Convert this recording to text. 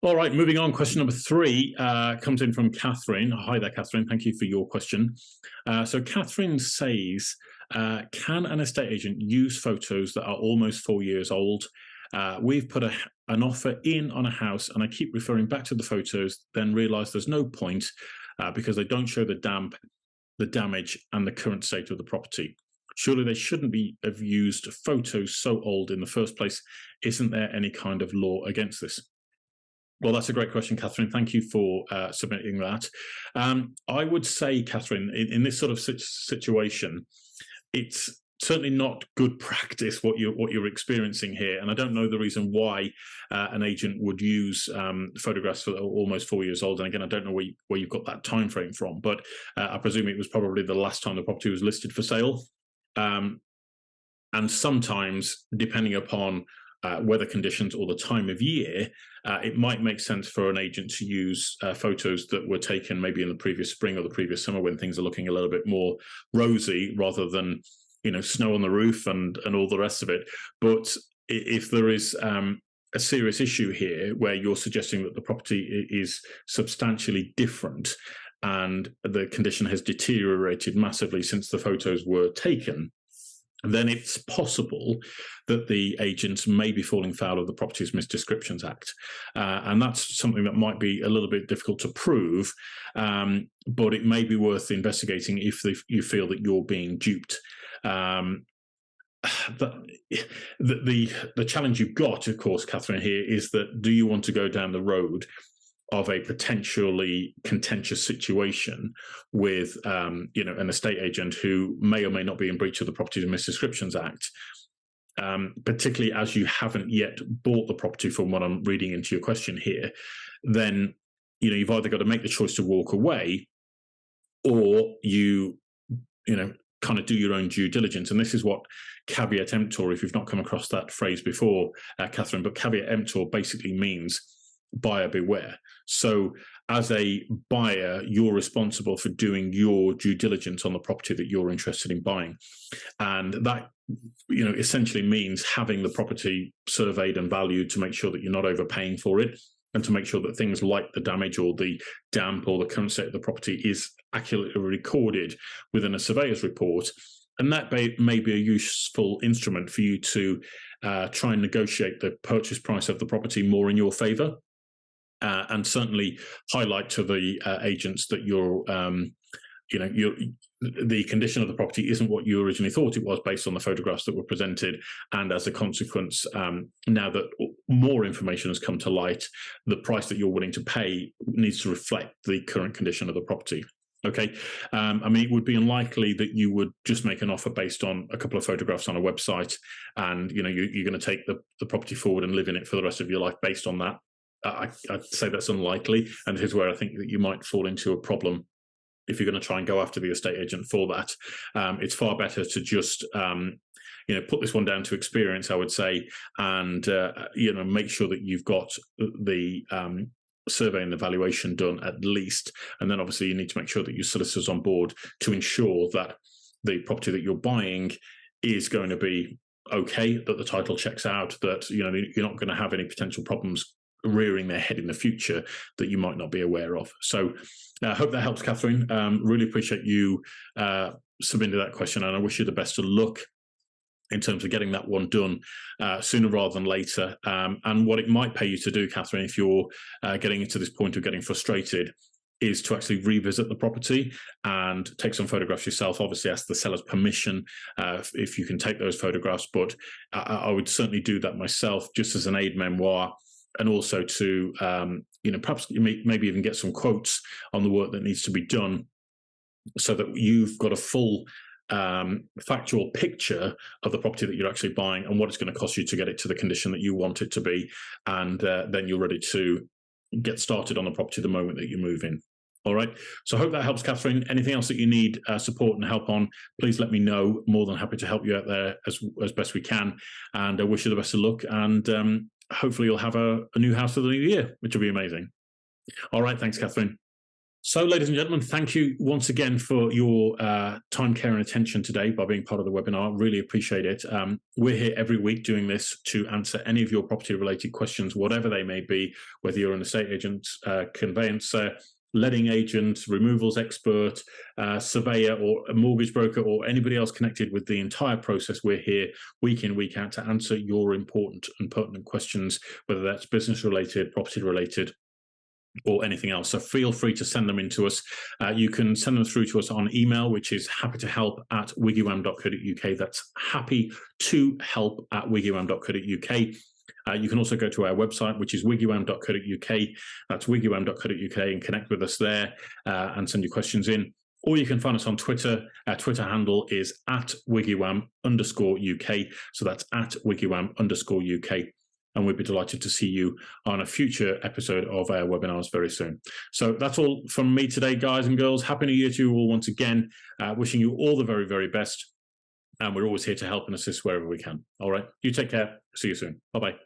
All right, moving on. Question number three comes in from Catherine. Hi there, Catherine. Thank you for your question. So Catherine says, can an estate agent use photos that are almost 4 years old? We've put an offer in on a house and I keep referring back to the photos, then realise there's no point because they don't show the damp, the damage and the current state of the property. Surely they shouldn't have used photos so old in the first place. Isn't there any kind of law against this? Well, that's a great question, Catherine. Thank you for submitting that. I would say, Catherine, in this sort of situation, it's certainly not good practice what you're experiencing here, and I don't know the reason why an agent would use photographs that are almost 4 years old. And again, I don't know where you've got that time frame from, but I presume it was probably the last time the property was listed for sale. And sometimes, depending upon weather conditions or the time of year, it might make sense for an agent to use photos that were taken maybe in the previous spring or the previous summer when things are looking a little bit more rosy, rather than snow on the roof and all the rest of it. But if there is a serious issue here where you're suggesting that the property is substantially different and the condition has deteriorated massively since the photos were taken, then it's possible that the agents may be falling foul of the Properties Misdescriptions Act. And that's something that might be a little bit difficult to prove, but it may be worth investigating if you feel that you're being duped. The challenge you've got, of course, Catherine, here is that do you want to go down the road of a potentially contentious situation with an estate agent who may or may not be in breach of the Properties and Misdescriptions Act, particularly as you haven't yet bought the property, from what I'm reading into your question here. Then you've either got to make the choice to walk away, or you kind of do your own due diligence. And this is what caveat emptor, if you've not come across that phrase before, Catherine, but caveat emptor basically means buyer beware. So as a buyer, you're responsible for doing your due diligence on the property that you're interested in buying. And that, essentially means having the property surveyed and valued to make sure that you're not overpaying for it, and to make sure that things like the damage or the damp or the current state of the property is accurately recorded within a surveyor's report. And that may be a useful instrument for you to try and negotiate the purchase price of the property more in your favour. And certainly highlight to the agents that the condition of the property isn't what you originally thought it was based on the photographs that were presented. And as a consequence, now that more information has come to light, the price that you're willing to pay needs to reflect the current condition of the property. Okay. It would be unlikely that you would just make an offer based on a couple of photographs on a website and, you're going to take the property forward and live in it for the rest of your life based on that. I'd say that's unlikely, and here's where I think that you might fall into a problem if you're going to try and go after the estate agent for that. It's far better to just put this one down to experience, I would say, and make sure that you've got the survey and the valuation done at least, and then obviously you need to make sure that your solicitor's on board to ensure that the property that you're buying is going to be okay, that the title checks out, that you're not going to have any potential problems rearing their head in the future that you might not be aware of. So I hope that helps, Catherine. Really appreciate you submitting that question, and I wish you the best of luck in terms of getting that one done sooner rather than later. And what it might pay you to do, Catherine, if you're getting into this point of getting frustrated, is to actually revisit the property and take some photographs yourself. Obviously, ask the seller's permission if you can take those photographs, but I would certainly do that myself just as an aid memoir, and also to perhaps maybe even get some quotes on the work that needs to be done, so that you've got a full factual picture of the property that you're actually buying and what it's going to cost you to get it to the condition that you want it to be, and then you're ready to get started on the property the moment that you move in. All right. So I hope that helps, Catherine. Anything else that you need support and help on, please let me know. More than happy to help you out there as best we can. And I wish you the best of luck. And hopefully you'll have a new house for the new year, which will be amazing. All right. Thanks, Catherine. So, ladies and gentlemen, thank you once again for your time, care, and attention today by being part of the webinar. Really appreciate it. We're here every week doing this to answer any of your property-related questions, whatever they may be, whether you're an estate agent, conveyancer, letting agent, removals expert, surveyor, or a mortgage broker, or anybody else connected with the entire process. We're here week in, week out to answer your important and pertinent questions, whether that's business-related, property-related, or anything else. So feel free to send them in to us. You can send them through to us on email, which is happytohelp@wiggywam.co.uk. That's happytohelp@wiggywam.co.uk. You can also go to our website, which is wiggywam.co.uk. That's wiggywam.co.uk, and connect with us there and send your questions in. Or you can find us on Twitter. Our Twitter handle is @wiggywam_UK. So that's @wiggywam_UK. And we'd be delighted to see you on a future episode of our webinars very soon. So that's all from me today, guys and girls. Happy New Year to you all once again. Wishing you all the very, very best. And we're always here to help and assist wherever we can. All right. You take care. See you soon. Bye-bye.